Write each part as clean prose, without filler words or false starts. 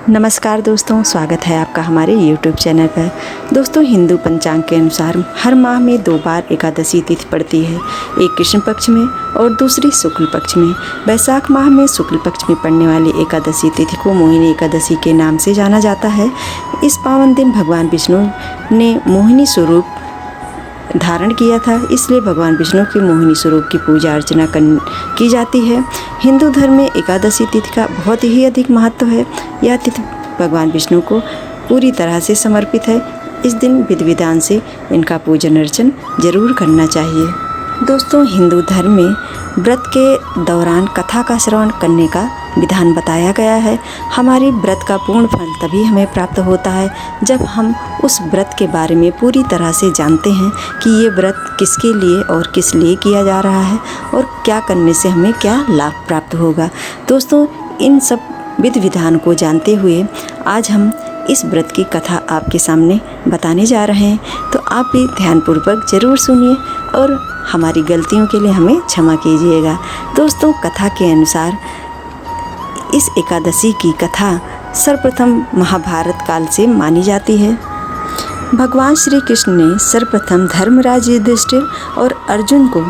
नमस्कार दोस्तों, स्वागत है आपका हमारे YouTube चैनल पर। दोस्तों, हिंदू पंचांग के अनुसार हर माह में 2 बार एकादशी तिथि पड़ती है, एक कृष्ण पक्ष में और दूसरी शुक्ल पक्ष में। वैशाख माह में शुक्ल पक्ष में पड़ने वाली एकादशी तिथि को मोहिनी एकादशी के नाम से जाना जाता है। इस पावन दिन भगवान विष्णु ने मोहिनी स्वरूप धारण किया था, इसलिए भगवान विष्णु के मोहिनी स्वरूप की पूजा अर्चना की जाती है। हिंदू धर्म में एकादशी तिथि का बहुत ही अधिक महत्व है। यह तिथि भगवान विष्णु को पूरी तरह से समर्पित है। इस दिन विधि विधान से इनका पूजन अर्चन जरूर करना चाहिए। दोस्तों, हिंदू धर्म में व्रत के दौरान कथा का श्रवण करने का विधान बताया गया है। हमारी व्रत का पूर्ण फल तभी हमें प्राप्त होता है जब हम उस व्रत के बारे में पूरी तरह से जानते हैं कि ये व्रत किसके लिए और किस लिए किया जा रहा है और क्या करने से हमें क्या लाभ प्राप्त होगा। दोस्तों, इन सब विधि विधान को जानते हुए आज हम इस व्रत की कथा आपके सामने बताने जा रहे हैं, तो आप भी ध्यानपूर्वक ज़रूर सुनिए और हमारी गलतियों के लिए हमें क्षमा कीजिएगा। दोस्तों, कथा के अनुसार इस एकादशी की कथा सर्वप्रथम महाभारत काल से मानी जाती है। भगवान श्री कृष्ण ने सर्वप्रथम धर्मराज युधिष्ठिर और अर्जुन को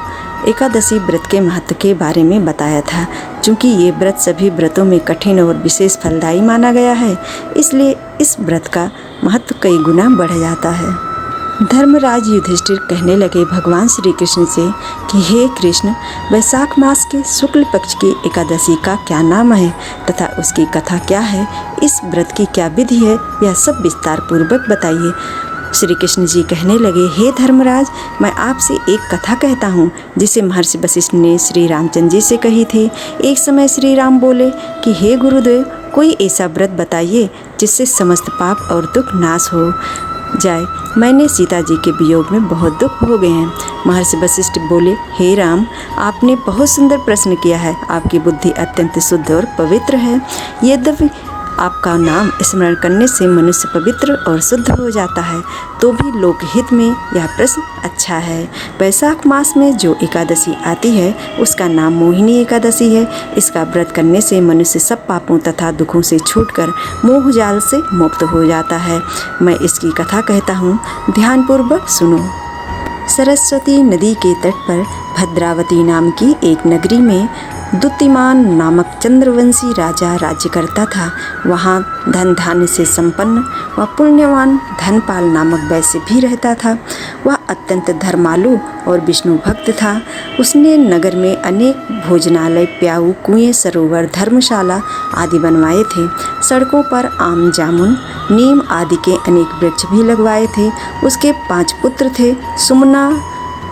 एकादशी व्रत के महत्व के बारे में बताया था। चूँकि ये व्रत सभी व्रतों में कठिन और विशेष फलदायी माना गया है, इसलिए इस व्रत का महत्व कई गुना बढ़ जाता है। धर्मराज युधिष्ठिर कहने लगे भगवान श्री कृष्ण से कि हे कृष्ण, वैशाख मास के शुक्ल पक्ष की एकादशी का क्या नाम है तथा उसकी कथा क्या है, इस व्रत की क्या विधि है, यह सब विस्तार पूर्वक बताइए। श्री कृष्ण जी कहने लगे, हे धर्मराज, मैं आपसे एक कथा कहता हूँ जिसे महर्षि वशिष्ठ ने श्री रामचंद्र जी से कही थी। एक समय श्री राम बोले कि हे गुरुदेव, कोई ऐसा व्रत बताइए जिससे समस्त पाप और दुख नाश हो जाए। मैंने सीता जी के वियोग में बहुत दुख भोगे हैं। महर्षि वशिष्ठ बोले, हे राम, आपने बहुत सुंदर प्रश्न किया है। आपकी बुद्धि अत्यंत शुद्ध और पवित्र है। यद्यपि आपका नाम स्मरण करने से मनुष्य पवित्र और शुद्ध हो जाता है, तो भी लोकहित में यह प्रश्न अच्छा है। वैशाख मास में जो एकादशी आती है उसका नाम मोहिनी एकादशी है। इसका व्रत करने से मनुष्य सब पापों तथा दुखों से छूटकर मोह जाल से मुक्त हो जाता है। मैं इसकी कथा कहता हूँ, ध्यानपूर्वक सुनो। सरस्वती नदी के तट पर भद्रावती नाम की एक नगरी में दुतिमान नामक चंद्रवंशी राजा राज्य करता था। वहाँ धन धान्य से संपन्न व पुण्यवान धनपाल नामक वैश्य भी रहता था। वह अत्यंत धर्मालु और विष्णु भक्त था। उसने नगर में अनेक भोजनालय, प्याऊ, कुएं, सरोवर, धर्मशाला आदि बनवाए थे। सड़कों पर आम, जामुन, नीम आदि के अनेक वृक्ष भी लगवाए थे। उसके 5 पुत्र थे, सुमना,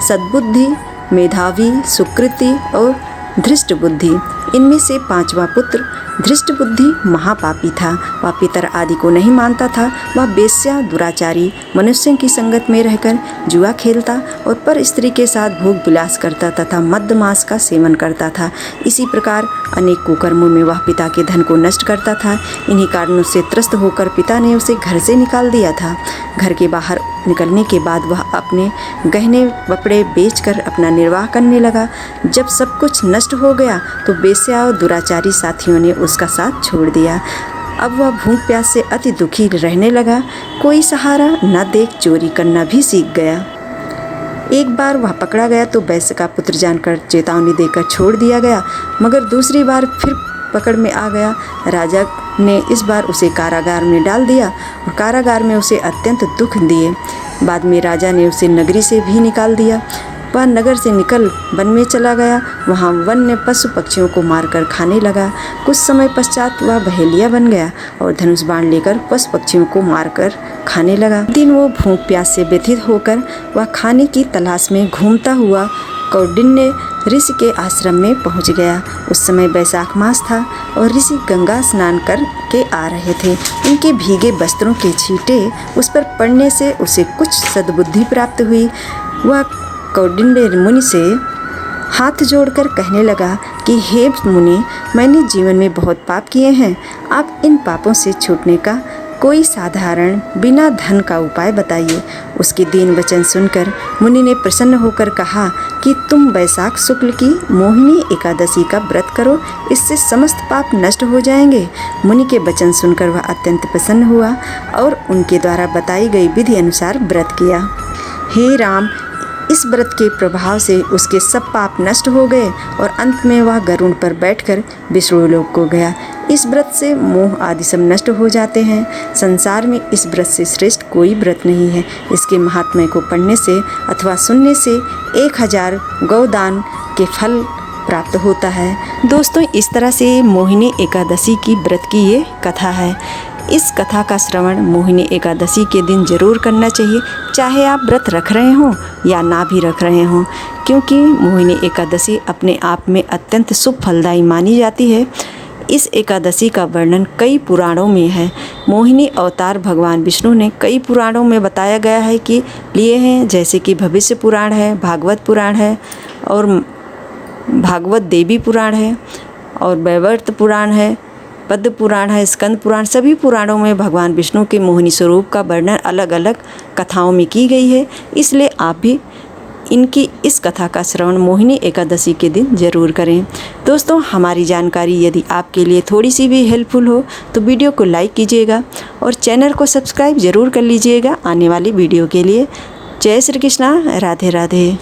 सद्बुद्धि, मेधावी, सुकृति और धृष्ट बुद्धि। इनमें से 5वां पुत्र धृष्ट बुद्धि महापापी था। वह पितर आदि को नहीं मानता था। वह वेश्या, दुराचारी, मनुष्यों की संगत में रहकर जुआ खेलता और पर स्त्री के साथ भोग विलास करता तथा मद्यमांस का सेवन करता था। इसी प्रकार अनेक कुकर्मों में वह पिता के धन को नष्ट करता था। इन्हीं कारणों से त्रस्त होकर पिता ने उसे घर से निकाल दिया था। घर के बाहर निकलने के बाद वह अपने गहने वपड़े बेचकर अपना निर्वाह करने लगा। जब सब कुछ नष्ट हो गया तो वेश्या और दुराचारी साथियों ने उसका साथ छोड़ दिया। अब वह भूख प्यास से अति दुखी रहने लगा। कोई सहारा न देख चोरी करना भी सीख गया। एक बार वह पकड़ा गया तो वैश्य का पुत्र जानकर चेतावनी देकर छोड़ दिया गया, मगर दूसरी बार फिर पकड़ में आ गया। राजा ने इस बार उसे कारागार में डाल दिया और कारागार में उसे अत्यंत दुख दिए। बाद में राजा ने उसे नगरी से भी निकाल दिया। वह नगर से निकल वन में चला गया। वहाँ वन में पशु पक्षियों को मारकर खाने लगा। कुछ समय पश्चात वह बहेलिया बन गया और धनुष बाण लेकर पशु पक्षियों को मारकर खाने लगा। दिन वो भूख प्यास से व्यथित होकर वह खाने की तलाश में घूमता हुआ कौंडिन्य ऋषि के आश्रम में पहुंच गया। उस समय वैशाख मास था और ऋषि गंगा स्नान कर के आ रहे थे। उनके भीगे वस्त्रों के छींटे उस पर पड़ने से उसे कुछ सद्बुद्धि प्राप्त हुई। वह कौंडिन्य मुनि से हाथ जोड़कर कहने लगा कि हे मुनि, मैंने जीवन में बहुत पाप किए हैं। आप इन पापों से छूटने का कोई साधारण बिना धन का उपाय बताइए। उसके दीन वचन सुनकर मुनि ने प्रसन्न होकर कहा कि तुम वैशाख शुक्ल की मोहिनी एकादशी का व्रत करो, इससे समस्त पाप नष्ट हो जाएंगे। मुनि के वचन सुनकर वह अत्यंत प्रसन्न हुआ और उनके द्वारा बताई गई विधि अनुसार व्रत किया। हे राम, इस व्रत के प्रभाव से उसके सब पाप नष्ट हो गए और अंत में वह गरुड़ पर बैठकर विष्णुलोक को गया। इस व्रत से मोह आदि सब नष्ट हो जाते हैं। संसार में इस व्रत से श्रेष्ठ कोई व्रत नहीं है। इसके महात्म्य को पढ़ने से अथवा सुनने से 1000 गौदान के फल प्राप्त होता है। दोस्तों, इस तरह से मोहिनी एकादशी की व्रत की ये कथा है। इस कथा का श्रवण मोहिनी एकादशी के दिन जरूर करना चाहिए, चाहे आप व्रत रख रहे हों या ना भी रख रहे हों, क्योंकि मोहिनी एकादशी अपने आप में अत्यंत शुभ फलदायी मानी जाती है। इस एकादशी का वर्णन कई पुराणों में है। मोहिनी अवतार भगवान विष्णु ने कई पुराणों में बताया गया है कि लिए हैं, जैसे कि भविष्य पुराण है, भागवत पुराण है और भागवत देवी पुराण है और वैवर्त पुराण है, पद्म पुराण है, स्कंद पुराण। सभी पुराणों में भगवान विष्णु के मोहिनी स्वरूप का वर्णन अलग अलग कथाओं में की गई है। इसलिए आप भी इनकी इस कथा का श्रवण मोहिनी एकादशी के दिन जरूर करें। दोस्तों, हमारी जानकारी यदि आपके लिए थोड़ी सी भी हेल्पफुल हो तो वीडियो को लाइक कीजिएगा और चैनल को सब्सक्राइब ज़रूर कर लीजिएगा आने वाली वीडियो के लिए। जय श्री कृष्णा, राधे राधे।